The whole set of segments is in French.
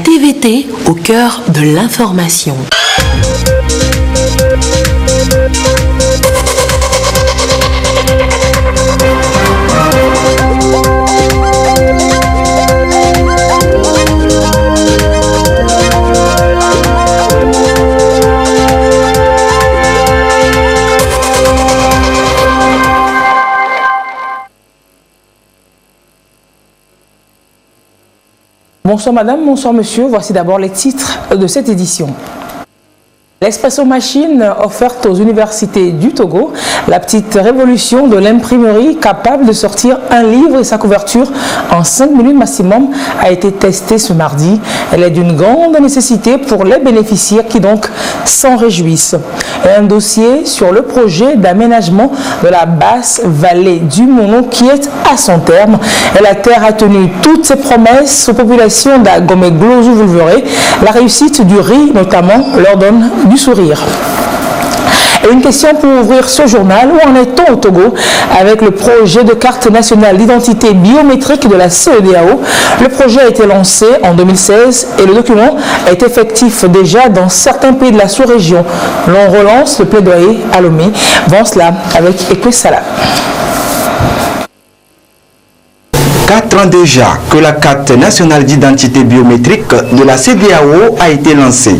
TVT au cœur de l'information. Bonsoir madame, bonsoir monsieur. Voici d'abord les titres de cette édition. L'Expresso Machine offerte aux universités du Togo, la petite révolution de l'imprimerie capable de sortir un livre et sa couverture en 5 minutes maximum a été testée ce mardi. Elle est d'une grande nécessité pour les bénéficiaires qui donc s'en réjouissent. Et un dossier sur le projet d'aménagement de la basse vallée du Mono qui est à son terme. Et la terre a tenu toutes ses promesses aux populations d'Agomé-Glozou, vous le verrez. La réussite du riz notamment leur donne du sourire. Et une question pour ouvrir ce journal, où en est-on au Togo avec le projet de carte nationale d'identité biométrique de la CEDEAO? Le projet a été lancé en 2016 et le document est effectif déjà dans certains pays de la sous-région. L'on relance le plaidoyer à Lomé. Vont cela avec Ekwesala. 4 ans déjà que la carte nationale d'identité biométrique de la CEDEAO a été lancée.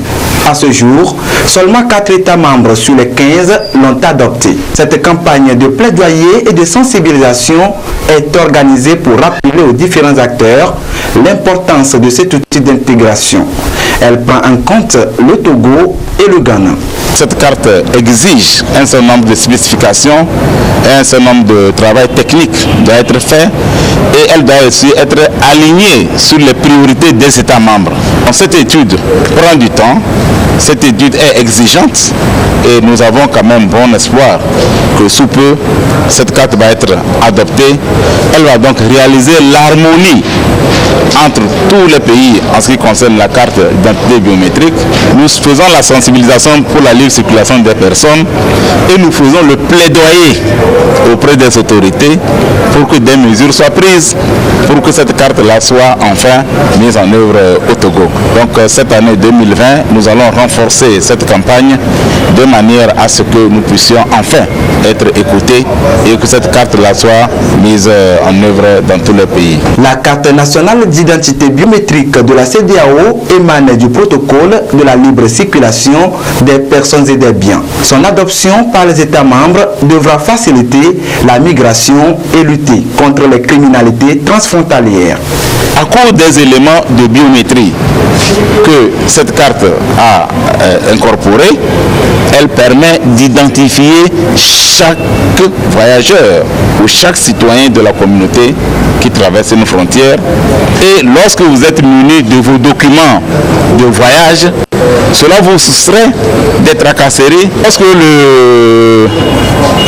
À ce jour, seulement 4 États membres sur les 15 l'ont adoptée. Cette campagne de plaidoyer et de sensibilisation est organisée pour rappeler aux différents acteurs l'importance de cet outil d'intégration. Elle prend en compte le Togo et le Ghana. Cette carte exige un certain nombre de spécifications et un certain nombre de travail technique doit être fait et elle doit aussi être alignée sur les priorités des États membres. Donc, cette étude prend du temps, cette étude est exigeante et nous avons quand même bon espoir que sous peu cette carte va être adoptée. Elle va donc réaliser l'harmonie entre tous les pays en ce qui concerne la carte d'identité biométrique. Nous faisons la sensibilisation pour la libre circulation des personnes et nous faisons le plaidoyer auprès des autorités pour que des mesures soient prises pour que cette carte-là soit enfin mise en œuvre au Togo. Donc cette année 2020, nous allons renforcer cette campagne de manière à ce que nous puissions enfin être écoutés et que cette carte-là soit mise en œuvre dans tous les pays. La carte nationale d'identité biométrique de la CEDEAO émane du protocole de la libre circulation des personnes et des biens. Son adoption par les États membres devra faciliter la migration et lutter contre les criminalités transfrontalières. À cause des éléments de biométrie que cette carte a incorporés, elle permet d'identifier chaque voyageur ou chaque citoyen de la communauté qui traverse une frontière. Et lorsque vous êtes muni de vos documents de voyage, cela vous soustrait des tracasseries. Lorsque le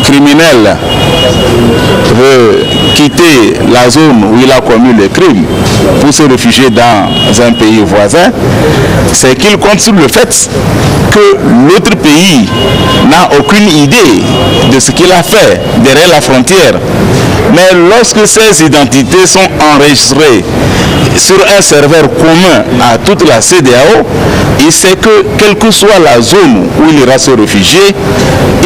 criminel veut quitter la zone où il a commis le crime pour se réfugier dans un pays voisin, c'est qu'il compte sur le fait que l'autre pays n'a aucune idée de ce qu'il a fait derrière la frontière. Mais lorsque ces identités sont enregistrées sur un serveur commun à toute la CEDEAO, il sait que quelle que soit la zone où il ira se réfugier,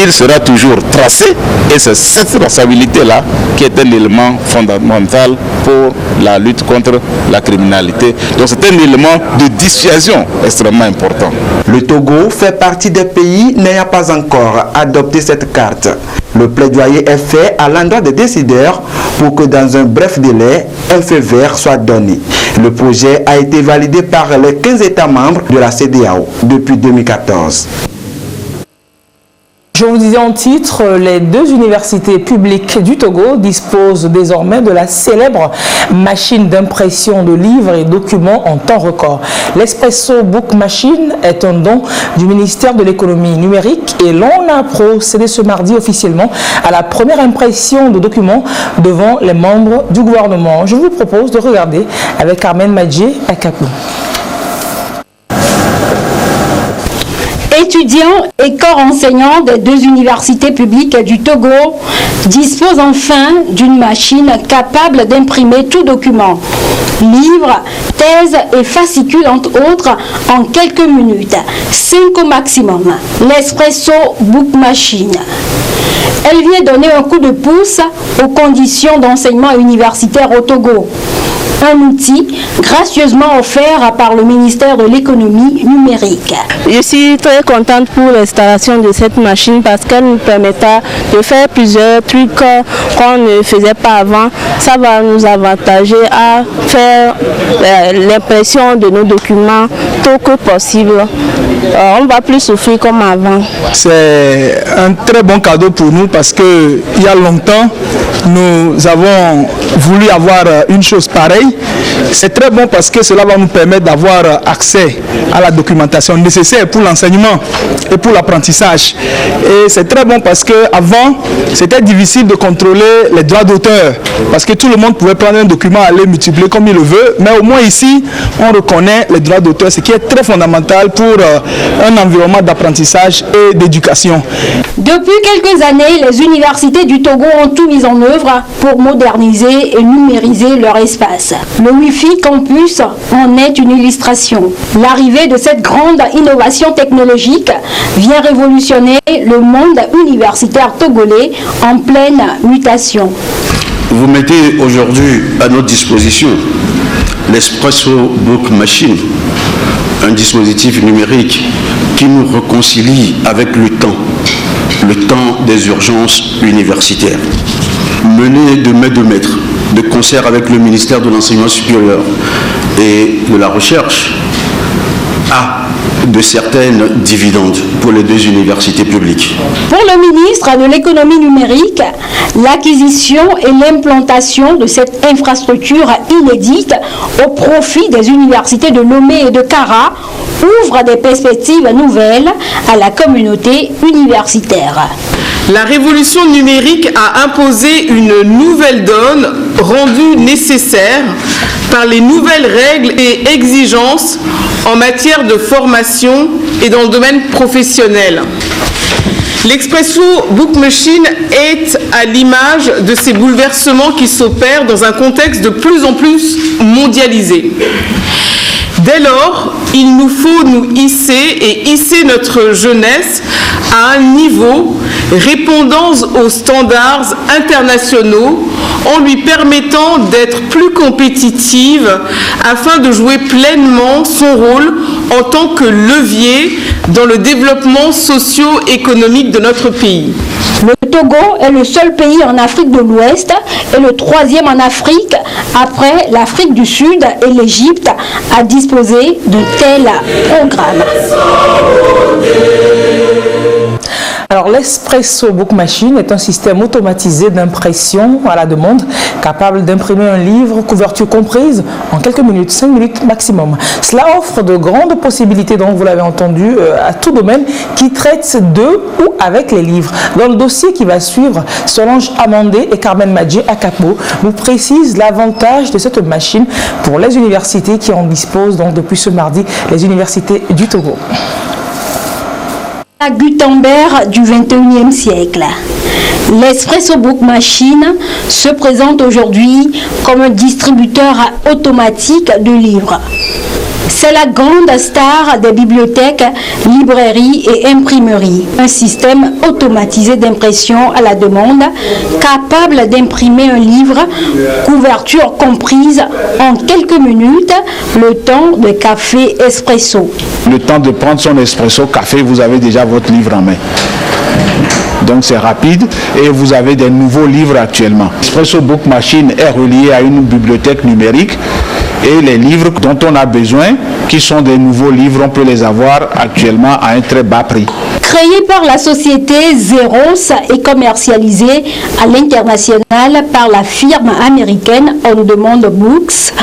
il sera toujours tracé. Et c'est cette traçabilité-là qui est un élément fondamental pour la lutte contre la criminalité. Donc c'est un élément de dissuasion extrêmement important. Le Togo fait partie des pays n'ayant pas encore adopté cette carte. Le plaidoyer est fait à l'endroit des décideurs pour que dans un bref délai, un feu vert soit donné. Le projet a été validé par les 15 États membres de la CEDEAO depuis 2014. Je vous disais en titre, les 2 universités publiques du Togo disposent désormais de la célèbre machine d'impression de livres et documents en temps record. L'Expresso Book Machine est un don du ministère de l'économie numérique et l'on a procédé ce mardi officiellement à la première impression de documents devant les membres du gouvernement. Je vous propose de regarder avec Carmen Madjé à Capou. Étudiants et corps enseignants des deux universités publiques du Togo disposent enfin d'une machine capable d'imprimer tout document, livres, thèses et fascicules entre autres en quelques minutes, 5 au maximum. L'Espresso Book Machine. Elle vient donner un coup de pouce aux conditions d'enseignement universitaire au Togo. Un outil gracieusement offert par le ministère de l'économie numérique. Je suis très contente pour l'installation de cette machine parce qu'elle nous permettra de faire plusieurs trucs qu'on ne faisait pas avant. Ça va nous avantager à faire l'impression de nos documents tôt que possible. On va plus souffrir comme avant. C'est un très bon cadeau pour nous parce qu'il y a longtemps, nous avons voulu avoir une chose pareille. C'est très bon parce que cela va nous permettre d'avoir accès à la documentation nécessaire pour l'enseignement et pour l'apprentissage. Et c'est très bon parce qu'avant, c'était difficile de contrôler les droits d'auteur parce que tout le monde pouvait prendre un document et aller multiplier comme il le veut. Mais au moins ici, on reconnaît les droits d'auteur, ce qui est très fondamental pour un environnement d'apprentissage et d'éducation. Depuis quelques années, les universités du Togo ont tout mis en œuvre pour moderniser et numériser leur espace. Le Wi-Fi Campus en est une illustration. L'arrivée de cette grande innovation technologique vient révolutionner le monde universitaire togolais en pleine mutation. Vous mettez aujourd'hui à notre disposition l'Espresso Book Machine, un dispositif numérique qui nous réconcilie avec le temps des urgences universitaires. Mené de main de maître, de concert avec le ministère de l'Enseignement supérieur et de la Recherche, a de certaines dividendes pour les deux universités publiques. Pour le ministre de l'économie numérique, l'acquisition et l'implantation de cette infrastructure inédite au profit des universités de Lomé et de Kara ouvre des perspectives nouvelles à la communauté universitaire. La révolution numérique a imposé une nouvelle donne rendue nécessaire par les nouvelles règles et exigences en matière de formation et dans le domaine professionnel. L'Espresso Book Machine est à l'image de ces bouleversements qui s'opèrent dans un contexte de plus en plus mondialisé. Dès lors, il nous faut nous hisser et hisser notre jeunesse à un niveau répondant aux standards internationaux en lui permettant d'être plus compétitive afin de jouer pleinement son rôle en tant que levier dans le développement socio-économique de notre pays. Le Togo est le seul pays en Afrique de l'Ouest et le 3e en Afrique après l'Afrique du Sud et l'Égypte à disposer de tels programmes. Alors, l'Espresso Book Machine est un système automatisé d'impression à la demande, capable d'imprimer un livre, couverture comprise, en quelques minutes, 5 minutes maximum. Cela offre de grandes possibilités, donc vous l'avez entendu, à tout domaine qui traite de ou avec les livres. Dans le dossier qui va suivre, Solange Amandé et Carmen Madjé Akapo nous précisent l'avantage de cette machine pour les universités qui en disposent donc depuis ce mardi, les universités du Togo. La Gutenberg du 21e siècle. L'Espresso Book Machine se présente aujourd'hui comme un distributeur automatique de livres. C'est la grande star des bibliothèques, librairies et imprimeries. Un système automatisé d'impression à la demande, capable d'imprimer un livre, couverture comprise en quelques minutes, le temps de café espresso. Le temps de prendre son espresso café, vous avez déjà votre livre en main. Donc c'est rapide et vous avez des nouveaux livres actuellement. Espresso Book Machine est relié à une bibliothèque numérique et les livres dont on a besoin, qui sont des nouveaux livres, on peut les avoir actuellement à un très bas prix. Créé par la société Xerox et commercialisé à l'international par la firme américaine On Demand Books,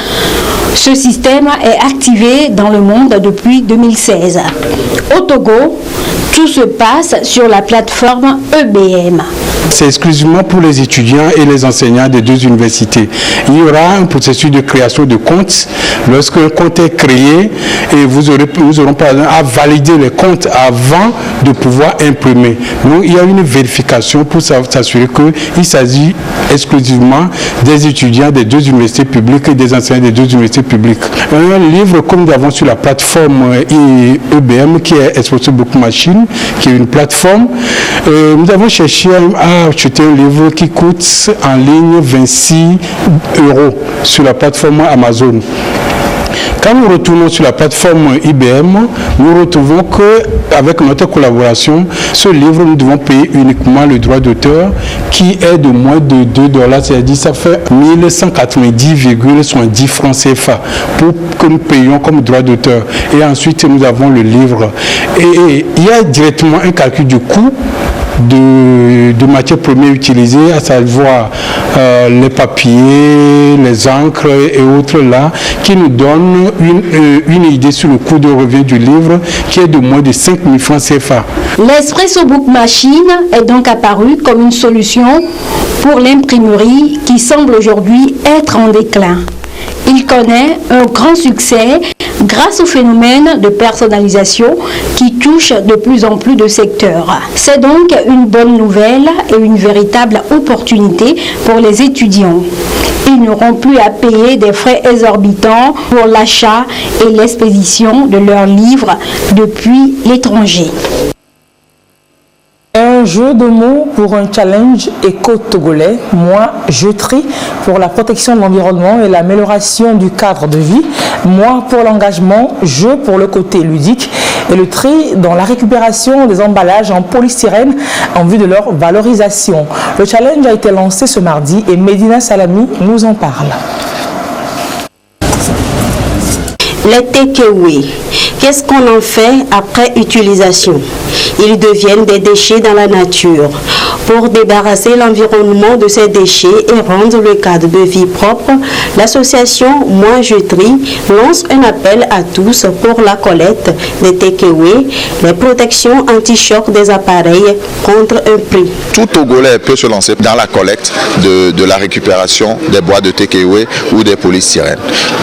ce système est activé dans le monde depuis 2016. Au Togo, tout se passe sur la plateforme EBM. C'est exclusivement pour les étudiants et les enseignants des deux universités. Il y aura un processus de création de comptes. Lorsque le compte est créé, et nous aurons par exemple à valider les comptes avant de pouvoir imprimer. Donc il y a une vérification pour s'assurer qu'il s'agit exclusivement des étudiants des deux universités publiques et des enseignants des deux universités publiques. Un livre comme nous avons sur la plateforme EBM qui est Espresso Book Machine, qui est une plateforme. Nous avons cherché à acheter un livre qui coûte en ligne 26 € sur la plateforme Amazon. Quand nous retournons sur la plateforme IBM, nous retrouvons qu'avec notre collaboration, ce livre, nous devons payer uniquement le droit d'auteur qui est de moins de $2, c'est-à-dire ça fait 1190,70 francs CFA pour que nous payions comme droit d'auteur. Et ensuite, nous avons le livre. Et il y a directement un calcul du coût de matières premières utilisées, à savoir les papiers, les encres et autres là, qui nous donnent une idée sur le coût de revient du livre qui est de moins de 5 000 francs CFA. L'Espresso Book Machine est donc apparu comme une solution pour l'imprimerie qui semble aujourd'hui être en déclin. Il connaît un grand succès grâce au phénomène de personnalisation qui touche de plus en plus de secteurs. C'est donc une bonne nouvelle et une véritable opportunité pour les étudiants. Ils n'auront plus à payer des frais exorbitants pour l'achat et l'expédition de leurs livres depuis l'étranger. Un jeu de mots pour un challenge éco-togolais, moi je trie pour la protection de l'environnement et l'amélioration du cadre de vie, moi pour l'engagement, je pour le côté ludique et le tri dans la récupération des emballages en polystyrène en vue de leur valorisation. Le challenge a été lancé ce mardi et Medina Salami nous en parle. Les takeaways, qu'est-ce qu'on en fait après utilisation? Ils deviennent des déchets dans la nature. Pour débarrasser l'environnement de ces déchets et rendre le cadre de vie propre, l'association Moi Je Trie lance un appel à tous pour la collecte des takeaways, les protections anti-choc des appareils contre un prix. Tout Togolais peut se lancer dans la collecte de la récupération des boîtes de takeaway ou des polystyrènes.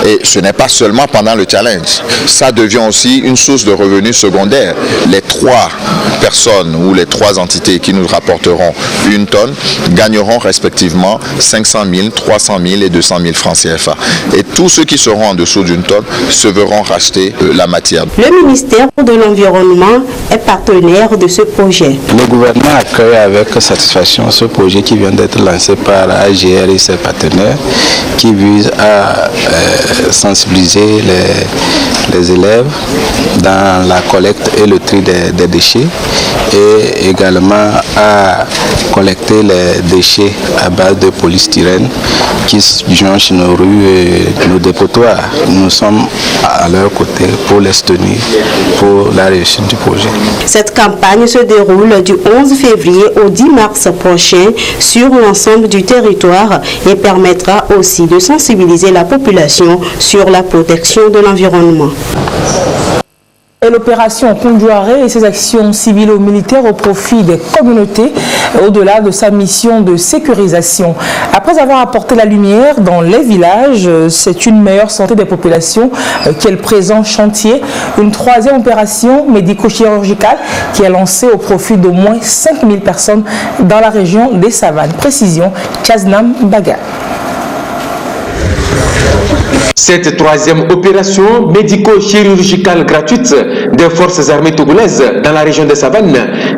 Et ce n'est pas seulement pendant le challenge, ça devient aussi une source de revenus secondaire. Les 3 personnes ou les 3 entités qui nous rapporteront 1 tonne gagneront respectivement 500 000, 300 000 et 200 000 francs CFA. Et tous ceux qui seront en dessous d'1 tonne se verront racheter la matière. Le ministère de l'Environnement est partenaire de ce projet. Le gouvernement accueille avec satisfaction ce projet qui vient d'être lancé par AGR et ses partenaires qui vise à sensibiliser les élèves dans la collecte et le tri des déchets et également à collecter les déchets à base de polystyrène qui jonchent nos rues et nos dépotoirs. Nous sommes à leur côté pour les soutenir pour la réussite du projet. Cette campagne se déroule du 11 février au 10 mars prochain sur l'ensemble du territoire et permettra aussi de sensibiliser la population sur la protection de l'environnement. Et l'opération Kondouaré et ses actions civilo-militaires au profit des communautés au-delà de sa mission de sécurisation. Après avoir apporté la lumière dans les villages, c'est une meilleure santé des populations qui est le présent chantier. Une 3e opération médico-chirurgicale qui est lancée au profit d'au moins 5000 personnes dans la région des Savanes. Précision, Chaznam Baga. Cette 3e opération médico-chirurgicale gratuite des forces armées togolaises dans la région des Savanes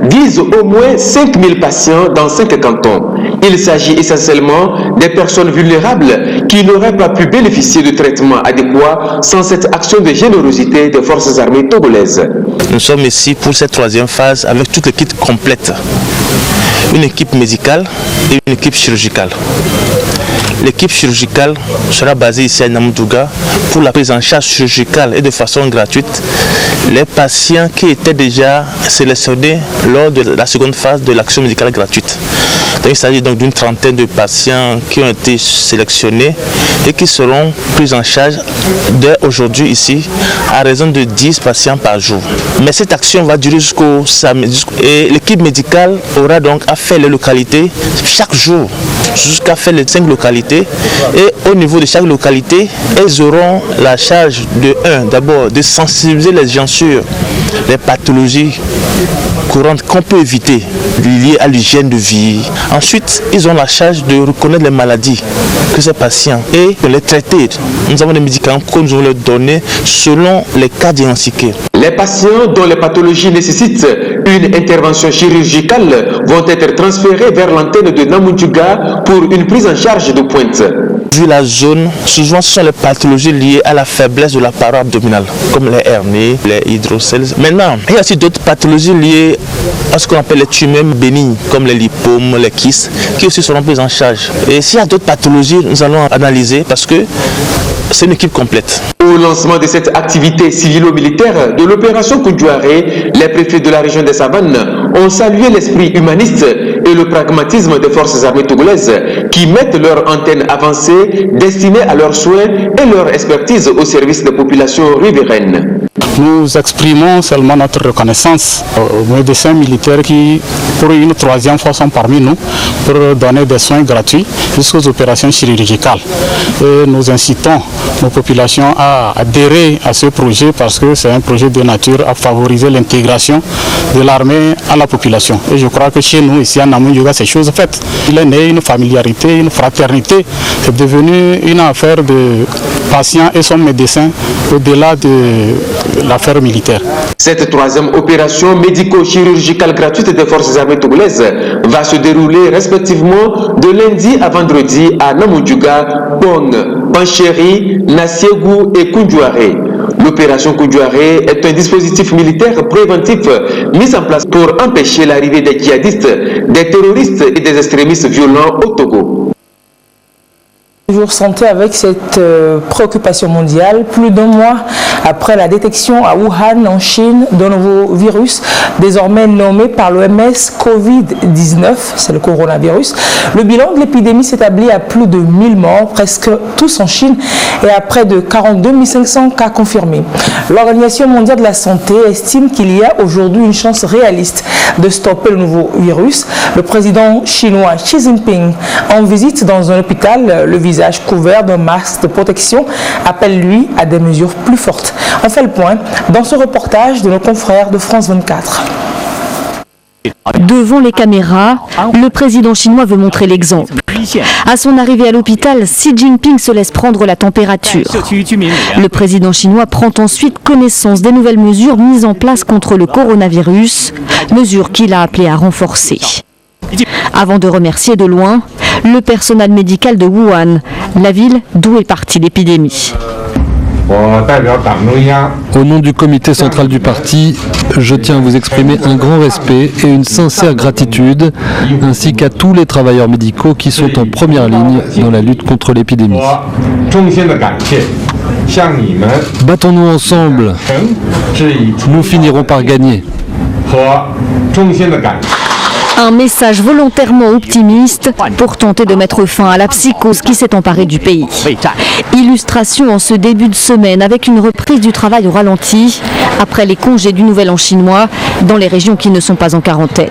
vise au moins 5000 patients dans 5 cantons. Il s'agit essentiellement des personnes vulnérables qui n'auraient pas pu bénéficier de traitements adéquats sans cette action de générosité des forces armées togolaises. Nous sommes ici pour cette 3e phase avec toute l'équipe complète. Une équipe médicale et une équipe chirurgicale. L'équipe chirurgicale sera basée ici à Namdouga pour la prise en charge chirurgicale et de façon gratuite les patients qui étaient déjà sélectionnés lors de la 2e phase de l'action médicale gratuite. Donc, il s'agit donc d'une trentaine de patients qui ont été sélectionnés et qui seront pris en charge dès aujourd'hui ici à raison de 10 patients par jour. Mais cette action va durer jusqu'au samedi et l'équipe médicale aura donc à faire les localités chaque jour jusqu'à faire les 5 localités et au niveau de chaque localité, elles auront la charge d'abord de sensibiliser les gens sur les pathologies courantes qu'on peut éviter liées à l'hygiène de vie. Ensuite, ils ont la charge de reconnaître les maladies que ces patients et de les traiter. Nous avons des médicaments que nous allons leur donner selon les cas diagnostiqués. Les patients dont les pathologies nécessitent une intervention chirurgicale vont être transférés vers l'antenne de Namundjuga pour une prise en charge de pointe. Vu la zone, souvent ce sont les pathologies liées à la faiblesse de la paroi abdominale, comme les hernies, les hydrocèles. Maintenant, il y a aussi d'autres pathologies liées à ce qu'on appelle les tumeurs bénignes, comme les lipomes, les kystes, qui aussi seront prises en charge. Et s'il y a d'autres pathologies, nous allons analyser parce que c'est une équipe complète. Au lancement de cette activité civilo-militaire de l'opération Koudjouare, les préfets de la région des Savanes ont salué l'esprit humaniste et le pragmatisme des forces armées togolaises qui mettent leur antenne avancée destinée à leurs soins et leur expertise au service des populations riveraines. Nous exprimons seulement notre reconnaissance aux médecins militaires qui, pour une troisième fois, sont parmi nous pour donner des soins gratuits jusqu'aux opérations chirurgicales. Et nous incitons nos populations à adhérer à ce projet parce que c'est un projet de nature à favoriser l'intégration de l'armée à la population. Et je crois que chez nous, ici à Namundjuga, c'est chose faite. Il est né une familiarité, une fraternité. C'est devenu une affaire de patient et son médecin au-delà de l'affaire militaire. Cette troisième opération médico-chirurgicale gratuite des forces armées togolaises va se dérouler respectivement de lundi à vendredi à Namundjuga, Bong, Pancheri, Nasiegou et Koudjouare. L'opération Koudjouare est un dispositif militaire préventif mis en place pour empêcher l'arrivée des djihadistes, des terroristes et des extrémistes violents au Togo. Toujours santé avec cette préoccupation mondiale. Plus d'un mois après la détection à Wuhan en Chine d'un nouveau virus désormais nommé par l'OMS Covid-19, c'est le coronavirus, le bilan de l'épidémie s'établit à plus de 1000 morts, presque tous en Chine, et à près de 42 500 cas confirmés. L'Organisation mondiale de la santé estime qu'il y a aujourd'hui une chance réaliste de stopper le nouveau virus. Le président chinois Xi Jinping, en visite dans un hôpital, le visage couvert d'un masque de protection, appelle lui à des mesures plus fortes. On fait le point dans ce reportage de nos confrères de France 24. Devant les caméras, le président chinois veut montrer l'exemple. À son arrivée à l'hôpital, Xi Jinping se laisse prendre la température. Le président chinois prend ensuite connaissance des nouvelles mesures mises en place contre le coronavirus, mesures qu'il a appelées à renforcer. Avant de remercier de loin le personnel médical de Wuhan, la ville d'où est partie l'épidémie. Au nom du comité central du parti, je tiens à vous exprimer un grand respect et une sincère gratitude, ainsi qu'à tous les travailleurs médicaux qui sont en première ligne dans la lutte contre l'épidémie. Battons-nous ensemble, nous finirons par gagner. Un message volontairement optimiste pour tenter de mettre fin à la psychose qui s'est emparée du pays. Illustration en ce début de semaine avec une reprise du travail au ralenti après les congés du Nouvel An chinois dans les régions qui ne sont pas en quarantaine.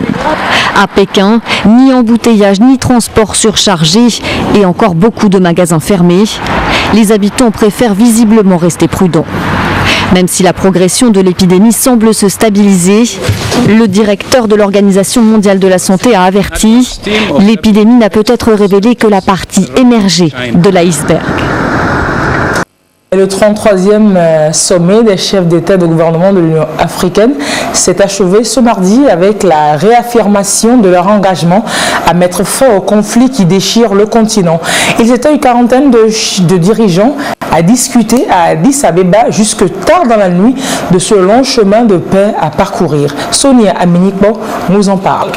À Pékin, ni embouteillage ni transport surchargé et encore beaucoup de magasins fermés. Les habitants préfèrent visiblement rester prudents. Même si la progression de l'épidémie semble se stabiliser, le directeur de l'Organisation mondiale de la santé a averti, l'épidémie n'a peut-être révélé que la partie émergée de l'iceberg. Le 33e sommet des chefs d'État et de gouvernement de l'Union africaine s'est achevé ce mardi avec la réaffirmation de leur engagement à mettre fin au conflit qui déchire le continent. Ils étaient une quarantaine de dirigeants à discuter à Addis Abeba jusque tard dans la nuit de ce long chemin de paix à parcourir. Sonia Aminikbo nous en parle.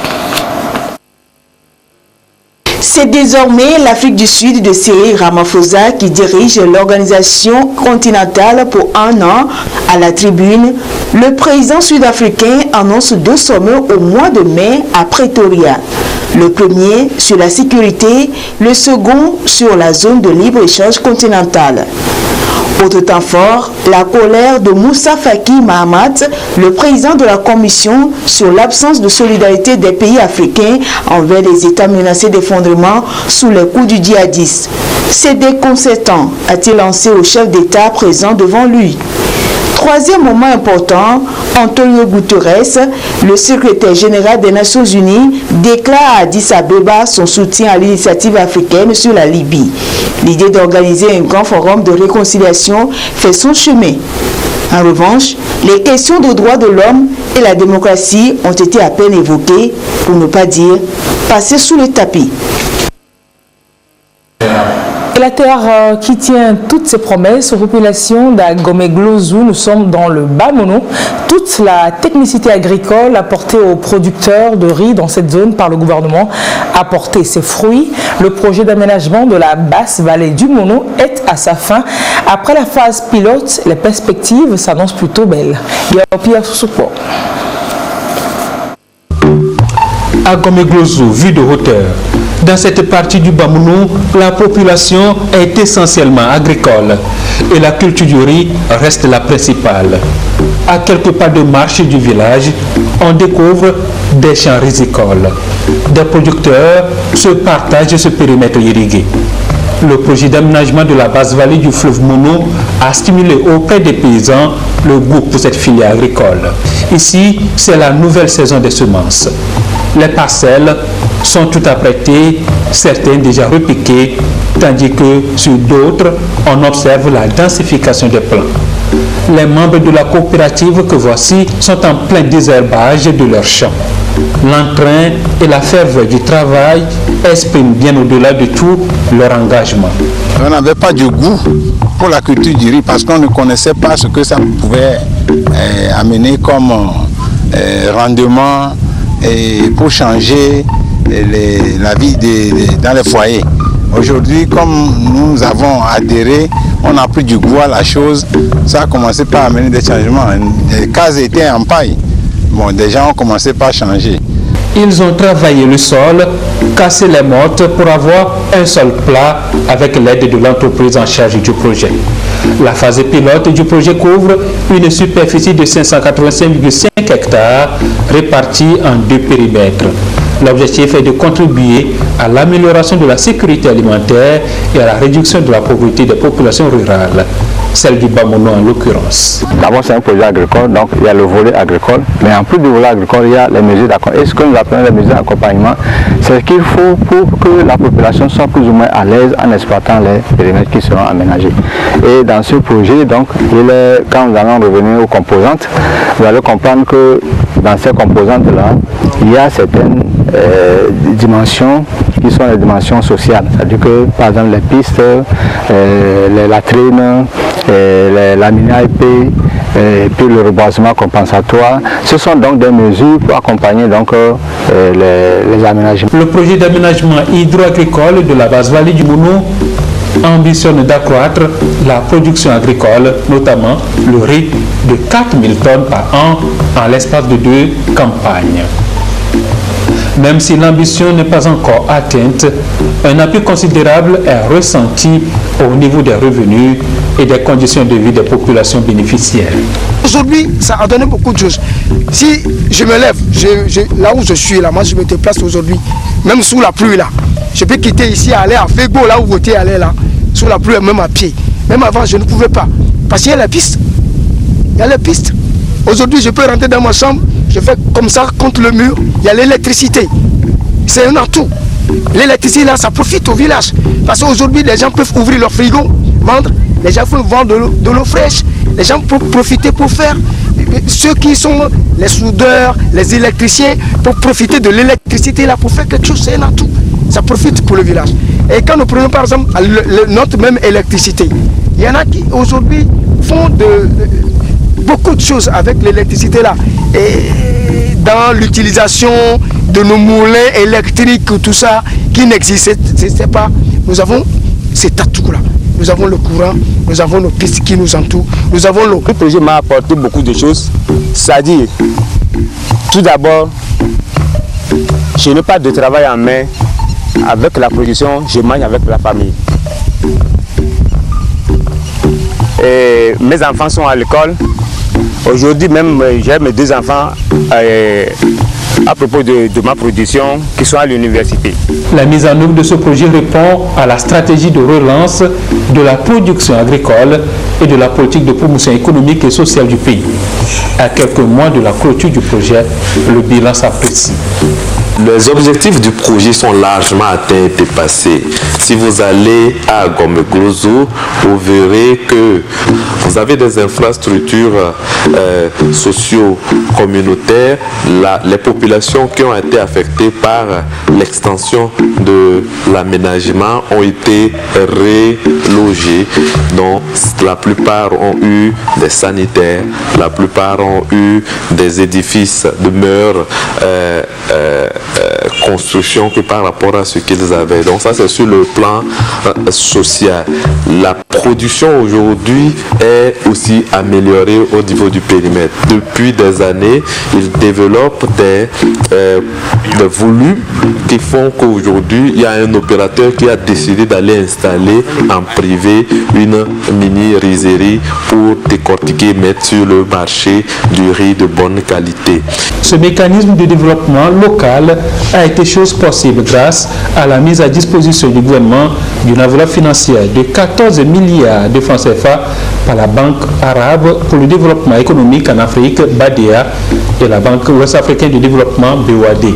C'est désormais l'Afrique du Sud de Cyril Ramaphosa qui dirige l'organisation continentale pour un an. À la tribune, le président sud-africain annonce 2 sommets au mois de mai à Pretoria. Le premier sur la sécurité, le second sur la zone de libre-échange continentale. Autre temps fort, la colère de Moussa Faki Mahamat, le président de la Commission sur l'absence de solidarité des pays africains envers les États menacés d'effondrement sous les coups du djihadisme. C'est déconcertant, a-t-il lancé au chef d'État présent devant lui. Troisième moment important, Antonio Guterres, le secrétaire général des Nations Unies, déclare à Addis Abeba son soutien à l'initiative africaine sur la Libye. L'idée d'organiser un grand forum de réconciliation fait son chemin. En revanche, les questions de droits de l'homme et la démocratie ont été à peine évoquées, pour ne pas dire passées sous le tapis. La terre qui tient toutes ses promesses aux populations d'Agomé-Glozou, nous sommes dans le Bas-Mono. Toute la technicité agricole apportée aux producteurs de riz dans cette zone par le gouvernement a porté ses fruits. Le projet d'aménagement de la basse vallée du Mono est à sa fin. Après la phase pilote, les perspectives s'annoncent plutôt belles. Pierre Soussoupo. Agomé-Glozou, vue de hauteur. Dans cette partie du Bamounou, la population est essentiellement agricole et la culture du riz reste la principale. À quelques pas de marche du village, on découvre des champs rizicoles. Des producteurs se partagent ce périmètre irrigué. Le projet d'aménagement de la basse vallée du fleuve Mono a stimulé auprès des paysans le goût pour cette filière agricole. Ici, c'est la nouvelle saison des semences. Les parcelles sont toutes apprêtées, certaines déjà repiquées, tandis que sur d'autres, on observe la densification des plants. Les membres de la coopérative que voici sont en plein désherbage de leurs champs. L'entrain et la ferveur du travail expriment bien au-delà de tout leur engagement. On n'avait pas de goût pour la culture du riz parce qu'on ne connaissait pas ce que ça pouvait amener comme rendement et pour changer la vie dans les foyers. Aujourd'hui, comme nous avons adhéré, on a pris du goût à la chose. Ça a commencé par amener des changements. Les cases étaient en paille. Bon, des gens ont commencé par changer. Ils ont travaillé le sol, cassé les mottes pour avoir un sol plat avec l'aide de l'entreprise en charge du projet. La phase pilote du projet couvre une superficie de 585,5 hectares répartie en 2 périmètres. L'objectif est de contribuer à l'amélioration de la sécurité alimentaire et à la réduction de la pauvreté des populations rurales, celle du Bamouno en l'occurrence. D'abord, c'est un projet agricole, donc il y a le volet agricole, mais en plus du volet agricole, il y a les mesures d'accompagnement. Et ce que nous appelons les mesures d'accompagnement, c'est qu'il faut pour que la population soit plus ou moins à l'aise en exploitant les périmètres qui seront aménagés. Et dans ce projet, donc, quand nous allons revenir aux composantes, vous allez comprendre que dans ces composantes-là, il y a certaines dimensions qui sont les dimensions sociales. C'est-à-dire que, par exemple, les pistes, les latrines, la mini-IP, puis le reboisement compensatoire, ce sont donc des mesures pour accompagner donc, les aménagements. Le projet d'aménagement hydro-agricole de la basse vallée du Mono ambitionne d'accroître la production agricole, notamment le riz, de 4000 tonnes par an en l'espace de 2 campagnes. Même si l'ambition n'est pas encore atteinte, un appui considérable est ressenti au niveau des revenus et des conditions de vie des populations bénéficiaires. Aujourd'hui, ça a donné beaucoup de choses. Si je me lève, là où je suis, là, moi je me déplace aujourd'hui, même sous la pluie là, je peux quitter ici, aller à Fégo, là où voter, aller là, sous la pluie, même à pied. Même avant, je ne pouvais pas, parce qu'il y a la piste. Il y a la piste. Aujourd'hui, je peux rentrer dans ma chambre, je fais comme ça contre le mur, il y a l'électricité. C'est un atout. L'électricité là, ça profite au village. Parce qu'aujourd'hui, les gens peuvent ouvrir leur frigo, vendre, les gens peuvent vendre de l'eau fraîche, les gens peuvent profiter pour faire, ceux qui sont les soudeurs, les électriciens, pour profiter de l'électricité là, pour faire quelque chose, c'est un atout. Ça profite pour le village. Et quand nous prenons par exemple notre même électricité, il y en a qui aujourd'hui font beaucoup de choses avec l'électricité là. Et dans l'utilisation de nos moulins électriques, tout ça, qui n'existait pas, nous avons cet atout là. Nous avons le courant, nous avons nos pistes qui nous entourent, nous avons l'eau. Le projet m'a apporté beaucoup de choses, c'est-à-dire, tout d'abord, je n'ai pas de travail en main. Avec la production, je mange avec la famille. Et mes enfants sont à l'école. Aujourd'hui même, j'ai mes 2 enfants à propos de ma production qui sont à l'université. La mise en œuvre de ce projet répond à la stratégie de relance de la production agricole et de la politique de promotion économique et sociale du pays. À quelques mois de la clôture du projet, le bilan s'apprécie. Les objectifs du projet sont largement atteints et dépassés. Si vous allez à Gomegrozo, vous verrez que vous avez des infrastructures socio-communautaires. Les populations qui ont été affectées par l'extension de l'aménagement ont été relogées. Donc la plupart ont eu des sanitaires, la plupart ont eu des édifices de meilleure construction que par rapport à ce qu'ils avaient. Donc ça c'est sur le plan social. La production aujourd'hui est aussi améliorée au niveau du périmètre. Depuis des années, ils développent des volumes qui font qu'aujourd'hui il y a un opérateur qui a décidé d'aller installer en privé une mini rizerie pour décortiquer, mettre sur le marché du riz de bonne qualité. Ce mécanisme de développement local a été chose possible grâce à la mise à disposition du gouvernement d'une enveloppe financière de 14 milliards de francs CFA par la Banque arabe pour le développement économique en Afrique, BADEA, et la Banque ouest-africaine de développement, BOAD.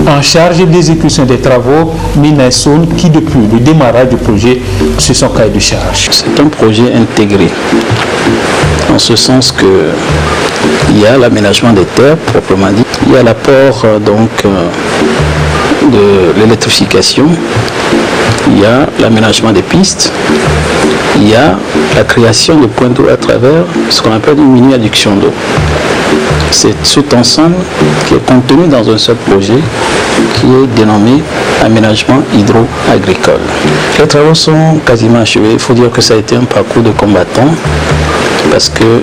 En charge de l'exécution des travaux, Minaïsoun, qui depuis le démarrage du projet, sur son cahier de charge. C'est un projet intégré, en ce sens que il y a l'aménagement des terres, proprement dit, il y a l'apport de l'électrification, il y a l'aménagement des pistes, il y a la création de points d'eau à travers ce qu'on appelle une mini-adduction d'eau. C'est cet ensemble qui est contenu dans un seul projet qui est dénommé aménagement hydro-agricole. Les travaux sont quasiment achevés. Il faut dire que ça a été un parcours de combattant parce que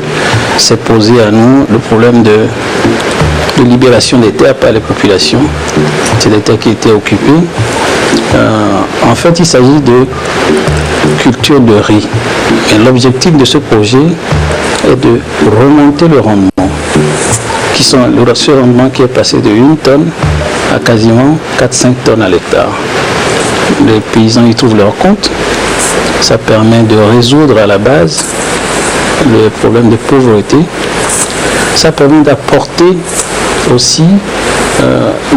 c'est posé à nous le problème de libération des terres par les populations. C'est des terres qui étaient occupées. En fait, il s'agit de culture de riz. Et l'objectif de ce projet est de remonter le rendement, ce rendement qui est passé de 1 tonne à quasiment 4-5 tonnes à l'hectare. Les paysans y trouvent leur compte. Ça permet de résoudre à la base le problème de pauvreté. Ça permet d'apporter aussi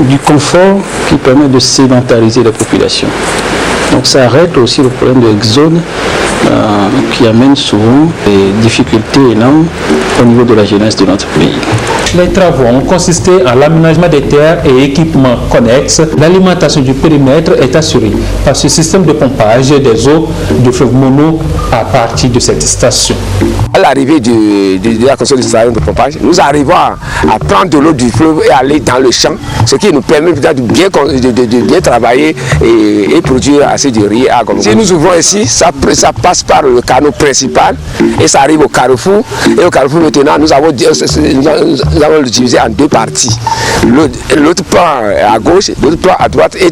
du confort qui permet de sédentariser la population. Donc ça arrête aussi le problème de l'exode qui amène souvent des difficultés énormes au niveau de la jeunesse de notre pays. Les travaux ont consisté en l'aménagement des terres et équipements connexes. L'alimentation du périmètre est assurée par ce système de pompage des eaux de fleuve Mono à partir de cette station. À l'arrivée de la construction du système de pompage, nous arrivons à prendre de l'eau du fleuve et aller dans le champ, ce qui nous permet de bien travailler et produire assez de riz à Gomegrozo. Si nous ouvrons ici, ça passe par le canal principal et ça arrive au carrefour. Et au carrefour maintenant, nous avons le divisé en 2 parties. L'autre plan à gauche, l'autre plan à droite et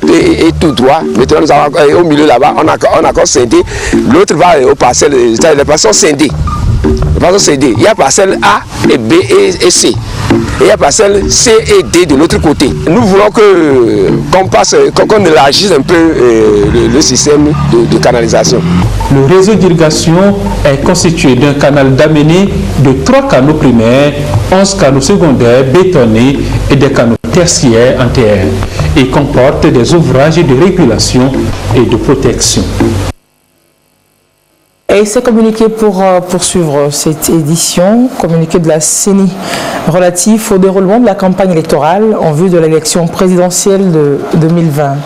tout droit. Maintenant, nous avons au milieu là-bas, on a encore scindé. L'autre va aux parcelles, les parcelles scindées. Il y a parcelle A et B et C. Et il y a parcelle C et D de l'autre côté. Nous voulons qu'on élargisse un peu le système de canalisation. Le réseau d'irrigation est constitué d'un canal d'amenée de 3 canaux primaires, 11 canaux secondaires bétonnés et des canaux tertiaires en terre et comporte des ouvrages de régulation et de protection. Et c'est communiqué pour poursuivre cette édition, communiqué de la CENI relatif au déroulement de la campagne électorale en vue de l'élection présidentielle de 2020.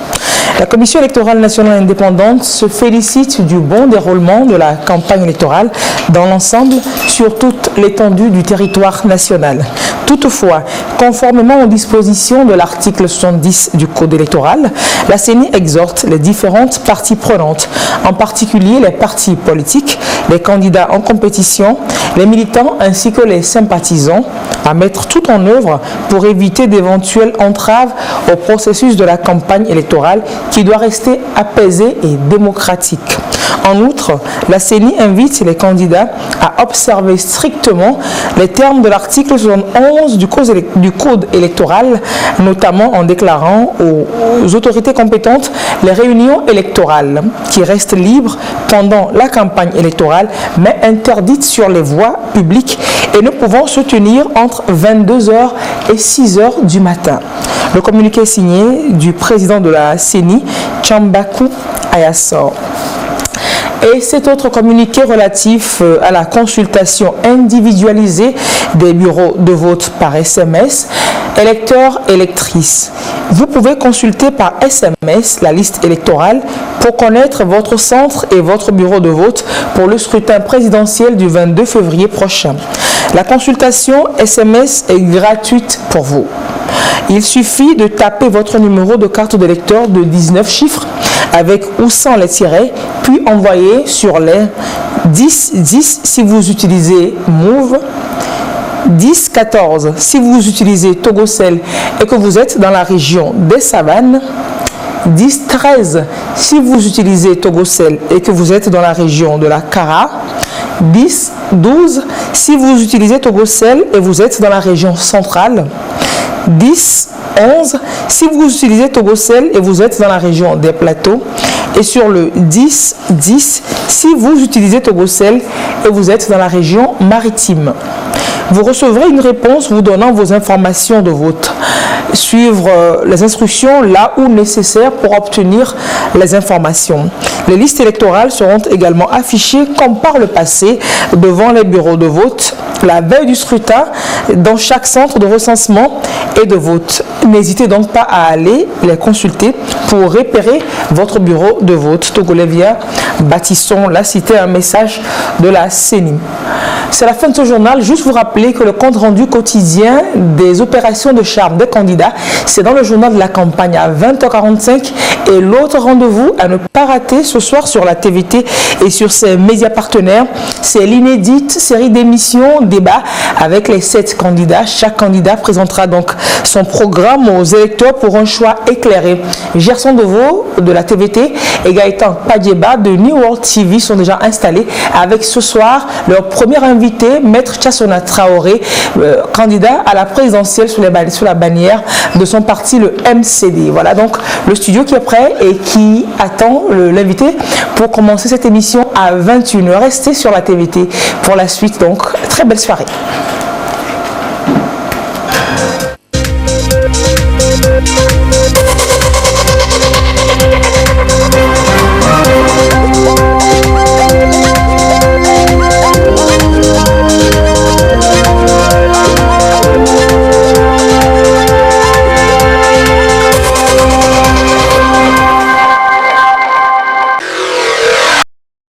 La Commission électorale nationale indépendante se félicite du bon déroulement de la campagne électorale dans l'ensemble sur toute l'étendue du territoire national. Toutefois, Conformément aux dispositions de l'article 70 du Code électoral, la CENI exhorte les différentes parties prenantes, en particulier les partis politiques, les candidats en compétition, les militants ainsi que les sympathisants, à mettre tout en œuvre pour éviter d'éventuelles entraves au processus de la campagne électorale qui doit rester apaisé et démocratique. En outre, la CENI invite les candidats à observer strictement les termes de l'article 71 du Code électoral, notamment en déclarant aux autorités compétentes les réunions électorales qui restent libres pendant la campagne électorale, mais interdites sur les voies publiques et ne pouvant se tenir entre 22h et 6h du matin. Le communiqué est signé du président de la CENI, Chambaku Ayassor. Et cet autre communiqué relatif à la consultation individualisée des bureaux de vote par SMS, électeurs, électrices. Vous pouvez consulter par SMS la liste électorale pour connaître votre centre et votre bureau de vote pour le scrutin présidentiel du 22 février prochain. La consultation SMS est gratuite pour vous. Il suffit de taper votre numéro de carte d'électeur de 19 chiffres avec ou sans les tirets, puis envoyer sur les 10 si vous utilisez Move, 10-14 si vous utilisez Togocel et que vous êtes dans la région des Savanes, 10-13 si vous utilisez Togocel et que vous êtes dans la région de la Kara, 10-12 si vous utilisez Togocel et vous êtes dans la région centrale, 10-11 si vous utilisez Togocel et vous êtes dans la région des plateaux, et sur le 10-10 si vous utilisez Togocel et vous êtes dans la région maritime. Vous recevrez une réponse vous donnant vos informations de vote. Suivre les instructions là où nécessaire pour obtenir les informations. Les listes électorales seront également affichées comme par le passé devant les bureaux de vote la veille du scrutin dans chaque centre de recensement et de vote. N'hésitez donc pas à aller les consulter pour repérer votre bureau de vote. Togolevia Bâtisson l'a cité un message de la CENI. C'est la fin de ce journal. Juste vous rappeler que le compte rendu quotidien des opérations de charme des candidats, c'est dans le journal de la campagne à 20h45 et l'autre rendez-vous à ne pas rater ce soir sur la TVT et sur ses médias partenaires, c'est l'inédite série d'émissions débat avec les 7 candidats. Chaque candidat présentera donc son programme aux électeurs pour un choix éclairé. Gerson Deveau de la TVT et Gaëtan Padjeba de New World TV sont déjà installés avec ce soir leur premier invité, Maître Tchassona Traoré, candidat à la présidentielle sous la bannière de son parti, le MCD. Voilà donc le studio qui est prêt et qui attend l'invité pour commencer cette émission à 21h. Restez sur la TVT pour la suite, donc très belle soirée.